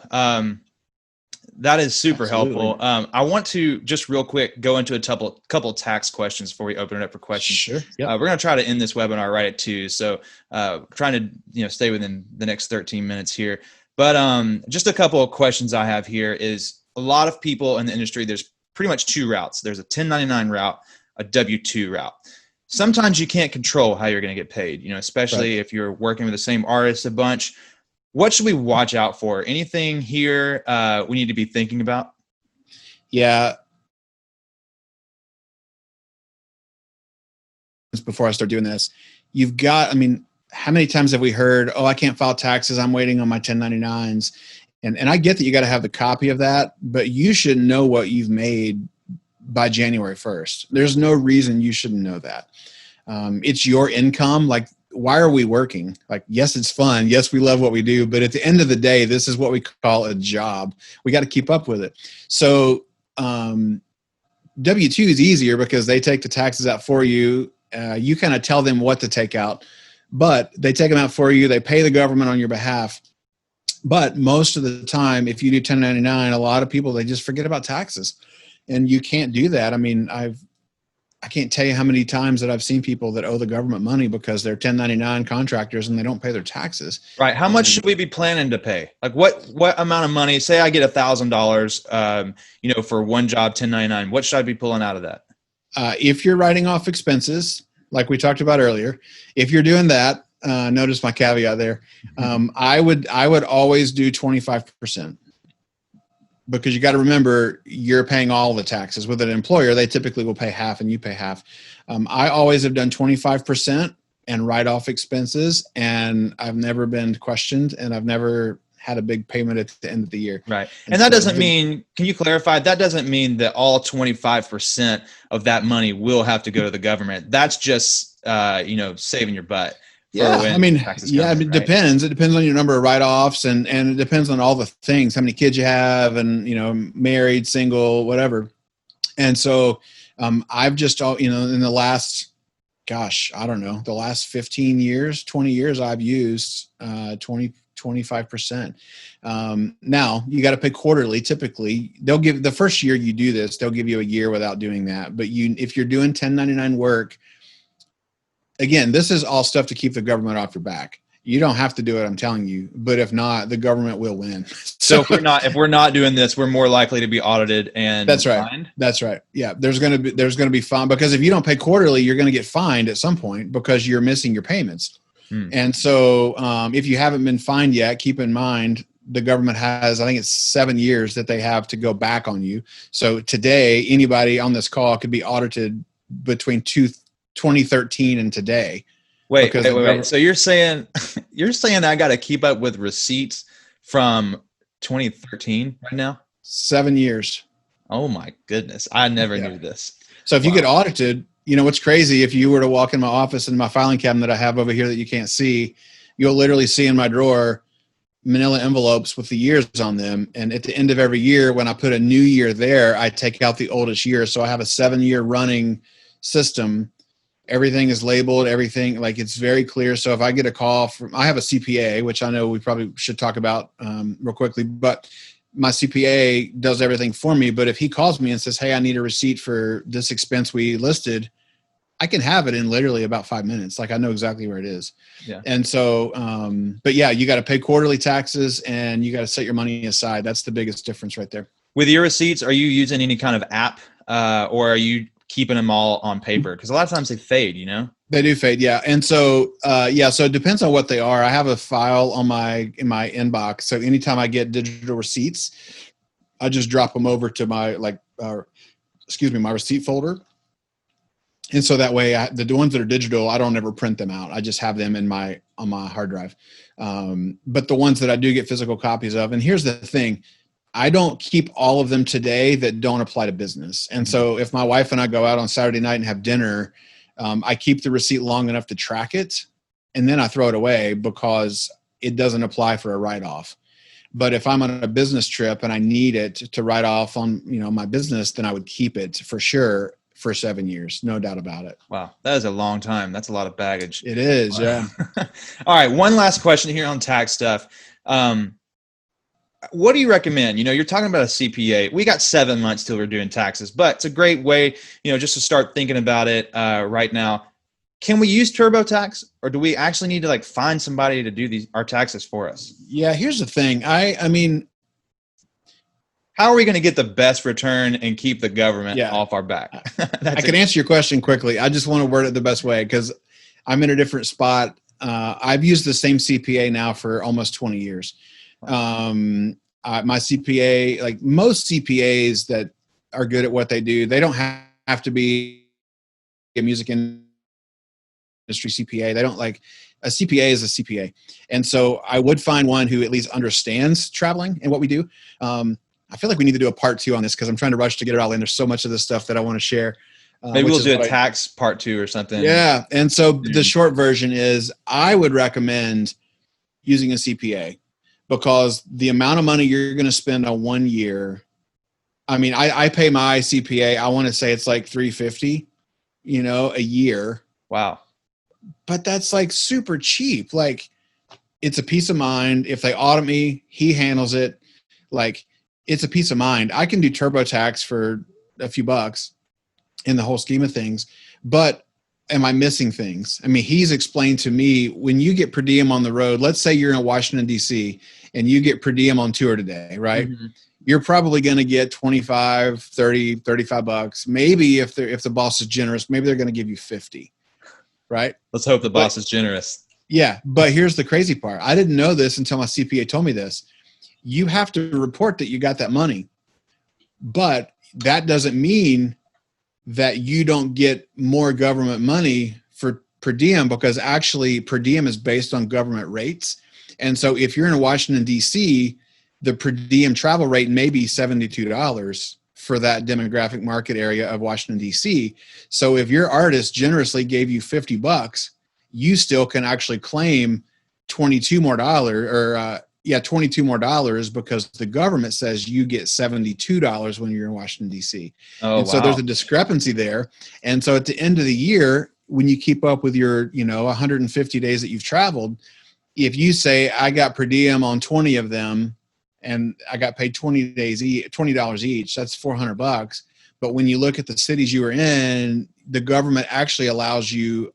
That is super Absolutely. helpful. I want to just real quick go into a couple tax questions before we open it up for questions. Sure. Yep. We're going to try to end this webinar right at 2. So trying to stay within the next 13 minutes here. But just a couple of questions I have here is a lot of people in the industry, there's pretty much 2 routes. There's a 1099 route, a W-2 route. Sometimes you can't control how you're going to get paid, especially if you're working with the same artist a bunch. What should we watch out for? Anything here we need to be thinking about? Yeah. Before I start doing this, you've got, how many times have we heard, oh, I can't file taxes, I'm waiting on my 1099s. And I get that you got to have the copy of that, but you should know what you've made by January 1st. There's no reason you shouldn't know that. It's your income. Like, why are we working? Like, yes, it's fun. Yes, we love what we do. But at the end of the day, this is what we call a job. We got to keep up with it. So W-2 is easier because they take the taxes out for you. You kind of tell them what to take out, but they take them out for you. They pay the government on your behalf. But most of the time, if you do 1099, a lot of people, they just forget about taxes. And you can't do that. I can't tell you how many times that I've seen people that owe the government money because they're 1099 contractors and they don't pay their taxes. Right. How much should we be planning to pay? Like what amount of money? Say I get $1,000, for one job, 1099. What should I be pulling out of that? If you're writing off expenses, like we talked about earlier, if you're doing that, notice my caveat there. I would always do 25%. Because you got to remember, you're paying all the taxes. With an employer, they typically will pay half and you pay half. I always have done 25% and write off expenses, and I've never been questioned, and I've never had a big payment at the end of the year. Right. And that doesn't mean, can you clarify, that doesn't mean that all 25% of that money will have to go to the government. That's just, saving your butt. Yeah, it depends. It depends on your number of write-offs, and it depends on all the things, how many kids you have, and married, single, whatever. And so I've just, in the last, the last 15 years, 20 years, I've used 25%. Now you got to pay quarterly. Typically, they'll give the first year you do this, they'll give you a year without doing that. But if you're doing 1099 work, again, this is all stuff to keep the government off your back. You don't have to do it, I'm telling you. But if not, the government will win. So if we're not doing this, we're more likely to be audited and that's right. fined? That's right. Yeah, there's going to be fine, because if you don't pay quarterly, you're going to get fined at some point because you're missing your payments. And so if you haven't been fined yet, keep in mind the government has, I think it's 7 years that they have to go back on you. So today, anybody on this call could be audited between 2013 and today. Wait. So you're saying I got to keep up with receipts from 2013 right now? 7 years. Oh my goodness. I never knew this. So if you get audited, what's crazy, if you were to walk in my office and my filing cabinet that I have over here that you can't see, you'll literally see in my drawer manila envelopes with the years on them. And at the end of every year, when I put a new year there, I take out the oldest year. So I have a 7-year running system. Everything is labeled, everything, like it's very clear. So if I get a call from, I have a CPA, which I know we probably should talk about real quickly, but my CPA does everything for me. But if he calls me and says, hey, I need a receipt for this expense we listed, I can have it in literally about 5 minutes. Like I know exactly where it is. Yeah. And so, but yeah, you got to pay quarterly taxes and you got to set your money aside. That's the biggest difference right there. With your receipts, are you using any kind of app or are you keeping them all on paper? Because a lot of times they fade, They do fade, yeah. And so, so it depends on what they are. I have a file in my inbox. So anytime I get digital receipts, I just drop them over to my my receipt folder. And so that way, the ones that are digital, I don't ever print them out. I just have them on my hard drive. But the ones that I do get physical copies of, and here's the thing, I don't keep all of them today that don't apply to business. And so if my wife and I go out on Saturday night and have dinner, I keep the receipt long enough to track it, and then I throw it away because it doesn't apply for a write-off. But if I'm on a business trip and I need it to write off on, my business, then I would keep it for sure for 7 years. No doubt about it. Wow. That is a long time. That's a lot of baggage. It is. Yeah. All right. One last question here on tax stuff. What do you recommend? You're talking about a CPA. We got 7 months till we're doing taxes, but it's a great way, just to start thinking about it right now. Can we use TurboTax, or do we actually need to find somebody to do our taxes for us? Yeah. Here's the thing. I mean, how are we going to get the best return and keep the government off our back? I can answer your question quickly. I just want to word it the best way because I'm in a different spot. I've used the same CPA now for almost 20 years. My CPA, like most CPAs that are good at what they do, they don't have to be a music industry CPA. They don't a CPA is a CPA. And so I would find one who at least understands traveling and what we do. I feel like we need to do a part 2 on this because I'm trying to rush to get it all in. There's so much of this stuff that I want to share. Maybe we'll do a tax part 2 or something. Yeah. And so the short version is I would recommend using a CPA because the amount of money you're going to spend on 1 year. I mean, I pay my CPA. I want to say it's like $350, a year. Wow. But that's super cheap. It's a peace of mind. If they audit me, he handles it. It's a peace of mind. I can do TurboTax for a few bucks in the whole scheme of things, but am I missing things? I mean, he's explained to me when you get per diem on the road, let's say you're in Washington, DC, and you get per diem on tour today, right? Mm-hmm. You're probably going to get 25, 30, 35 bucks. Maybe if the boss is generous, maybe they're going to give you 50, right? Let's hope the boss is generous. Yeah. But here's the crazy part. I didn't know this until my CPA told me this. You have to report that you got that money, but that doesn't mean that you don't get more government money for per diem because actually per diem is based on government rates. And so if you're in Washington, DC, the per diem travel rate may be $72 for that demographic market area of Washington, DC. So if your artist generously gave you $50, you still can actually claim $22 more because the government says you get $72 when you're in Washington, D.C. Oh, and so there's a discrepancy there. And so at the end of the year, when you keep up with your, 150 days that you've traveled, if you say I got per diem on 20 of them and I got paid $20 each, that's $400. But when you look at the cities you were in, the government actually allows you,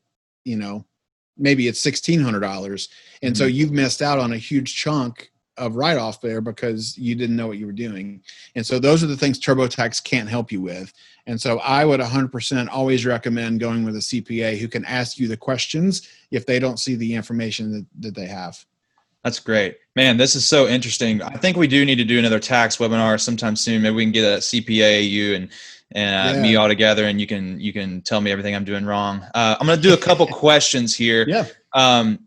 maybe it's $1,600. And so you've missed out on a huge chunk of write-off there because you didn't know what you were doing. And so those are the things TurboTax can't help you with. And so I would 100% always recommend going with a CPA who can ask you the questions if they don't see the information that they have. That's great. Man, this is so interesting. I think we do need to do another tax webinar sometime soon. Maybe we can get a CPA, you and me all together, and you can tell me everything I'm doing wrong. I'm going to do a couple questions here. Yeah.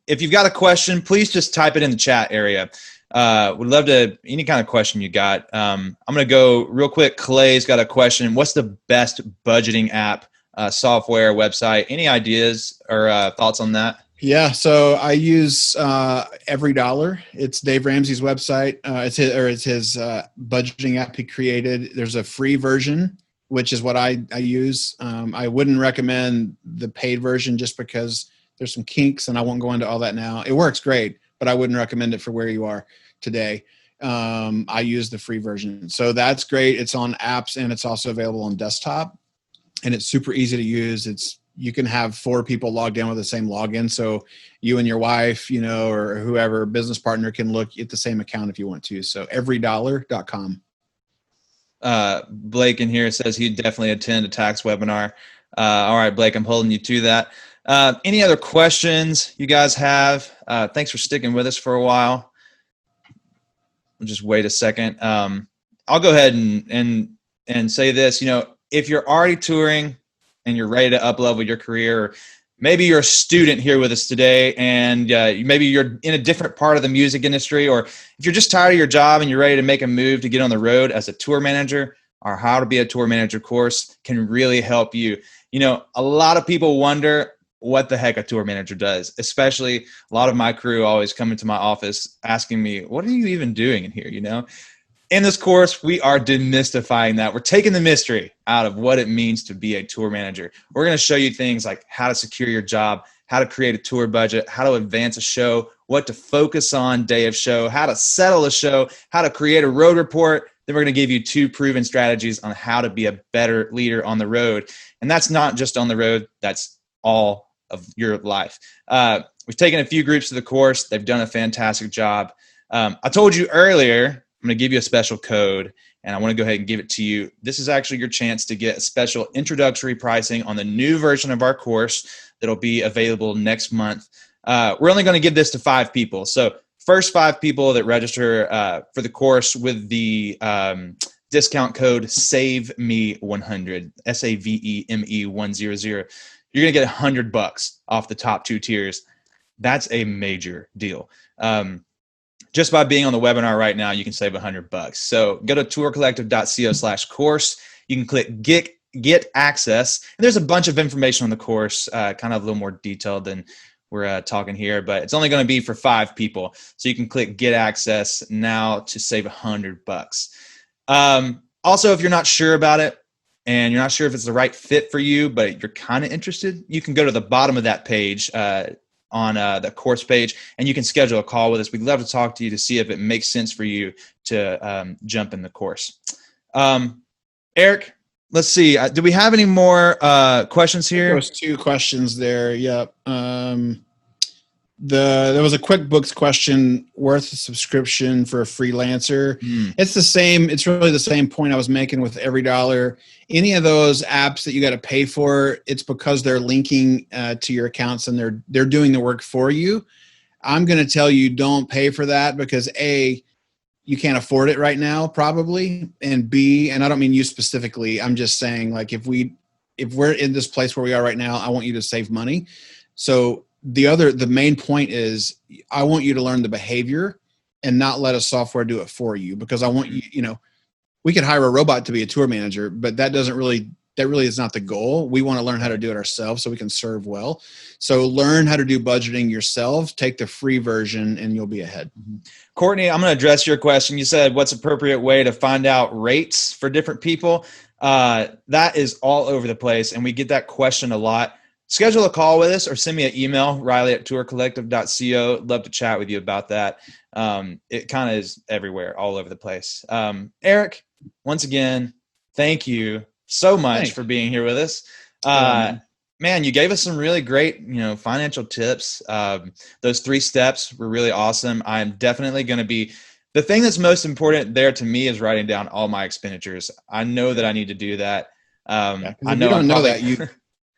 If you've got a question, please just type it in the chat area. Would love to, any kind of question you got. I'm going to go real quick. Clay's got a question. What's the best budgeting app, software, website? Any ideas or thoughts on that? Yeah, so I use EveryDollar. It's Dave Ramsey's website. It's his budgeting app he created. There's a free version, which is what I use. I wouldn't recommend the paid version just because there's some kinks, and I won't go into all that now. It works great, but I wouldn't recommend it for where you are today. I use the free version. So that's great. It's on apps, and it's also available on desktop, and it's super easy to use. You can have 4 people logged in with the same login. So you and your wife, or whoever business partner can look at the same account if you want to. So everydollar.com. Blake in here says he'd definitely attend a tax webinar. All right, Blake, I'm holding you to that. Any other questions you guys have? Thanks for sticking with us for a while. We'll just wait a second. I'll go ahead and say this, if you're already touring, and you're ready to up-level your career. Maybe you're a student here with us today, and maybe you're in a different part of the music industry, or if you're just tired of your job and you're ready to make a move to get on the road as a tour manager, our How to Be a Tour Manager course can really help you. You know, a lot of people wonder what the heck a tour manager does, especially a lot of my crew always come into my office asking me, what are you even doing in here, you know? In this course, we are demystifying that. We're taking the mystery out of what it means to be a tour manager. We're going to show you things like how to secure your job, how to create a tour budget, how to advance a show, what to focus on day of show, how to settle a show, how to create a road report. Then we're going to give you 2 proven strategies on how to be a better leader on the road. And that's not just on the road. That's all of your life. We've taken a few groups to the course. They've done a fantastic job. I told you earlier, I'm going to give you a special code, and I want to go ahead and give it to you. This is actually your chance to get a special introductory pricing on the new version of our course that'll be available next month. We're only going to give this to 5 people. So first 5 people that register for the course with the discount code SAVEME100, SAVEME 100, you're going to get $100 off the top 2 tiers. That's a major deal. Just by being on the webinar right now, you can save $100. So go to tourcollective.co/course. You can click get access. And there's a bunch of information on the course, kind of a little more detailed than we're talking here, but it's only going to be for 5 people. So you can click get access now to save $100. Also, if you're not sure about it and you're not sure if it's the right fit for you, but you're kind of interested, you can go to the bottom of that page, on the course page, and you can schedule a call with us. We'd love to talk to you to see if it makes sense for you to jump in the course. Eric, let's see. Do we have any more questions here? There was 2 questions there. Yep. There was a QuickBooks question, worth a subscription for a freelancer. It's the same. It's really the same point I was making with EveryDollar. Any of those apps that you got to pay for, it's because they're linking to your accounts and they're doing the work for you. I'm going to tell you, don't pay for that because A, you can't afford it right now, probably. And B, and I don't mean you specifically, I'm just saying, like, if we're in this place where we are right now, I want you to save money. So the main point is I want you to learn the behavior and not let a software do it for you, because I want you, we could hire a robot to be a tour manager, but that really is not the goal. We want to learn how to do it ourselves so we can serve well. So learn how to do budgeting yourself, take the free version, and you'll be ahead. Courtney, I'm going to address your question. You said, what's appropriate way to find out rates for different people? That is all over the place. And we get that question a lot. Schedule a call with us or send me an email, Riley@tourcollective.co. Love to chat with you about that. It kind of is everywhere, all over the place. Eric, once again, thank you so much for being here with us. Man, you gave us some really great, financial tips. Those 3 steps were really awesome. I'm definitely going to be, the thing that's most important there to me is writing down all my expenditures. I know that I need to do that. I know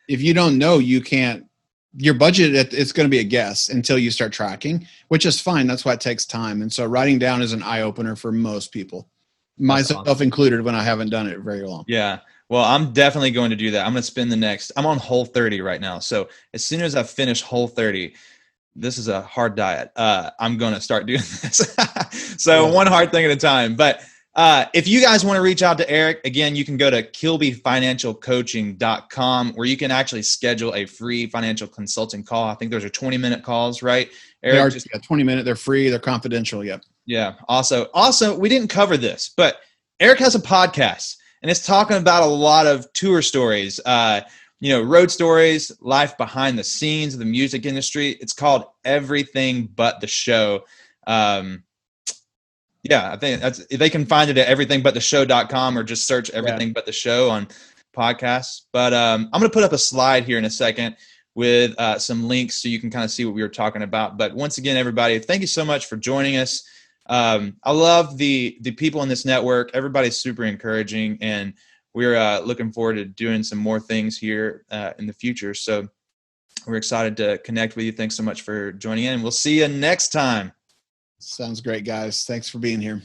if you don't know, you can't, your budget, it's going to be a guess until you start tracking, which is fine. That's why it takes time. And so writing down is an eye opener for most people, myself included, when I haven't done it very long. Yeah. Well, I'm definitely going to do that. I'm going to spend I'm on Whole30 right now. So as soon as I finish Whole30, this is a hard diet. I'm going to start doing this. So one hard thing at a time. But if you guys want to reach out to Eric, again, you can go to kilbyfinancialcoaching.com where you can actually schedule a free financial consulting call. I think those are 20-minute calls, right, Eric? They are just 20-minute. They're free. They're confidential. Yep. Yeah. Also, we didn't cover this, but Eric has a podcast, and it's talking about a lot of tour stories, road stories, life behind the scenes of the music industry. It's called Everything But the Show. I think they can find it at everythingbuttheshow.com or just search Everything But the Show on podcasts. But I'm going to put up a slide here in a second with some links so you can kind of see what we were talking about. But once again, everybody, thank you so much for joining us. I love the people in this network. Everybody's super encouraging, and we're looking forward to doing some more things here in the future. So we're excited to connect with you. Thanks so much for joining in. We'll see you next time. Sounds great, guys. Thanks for being here.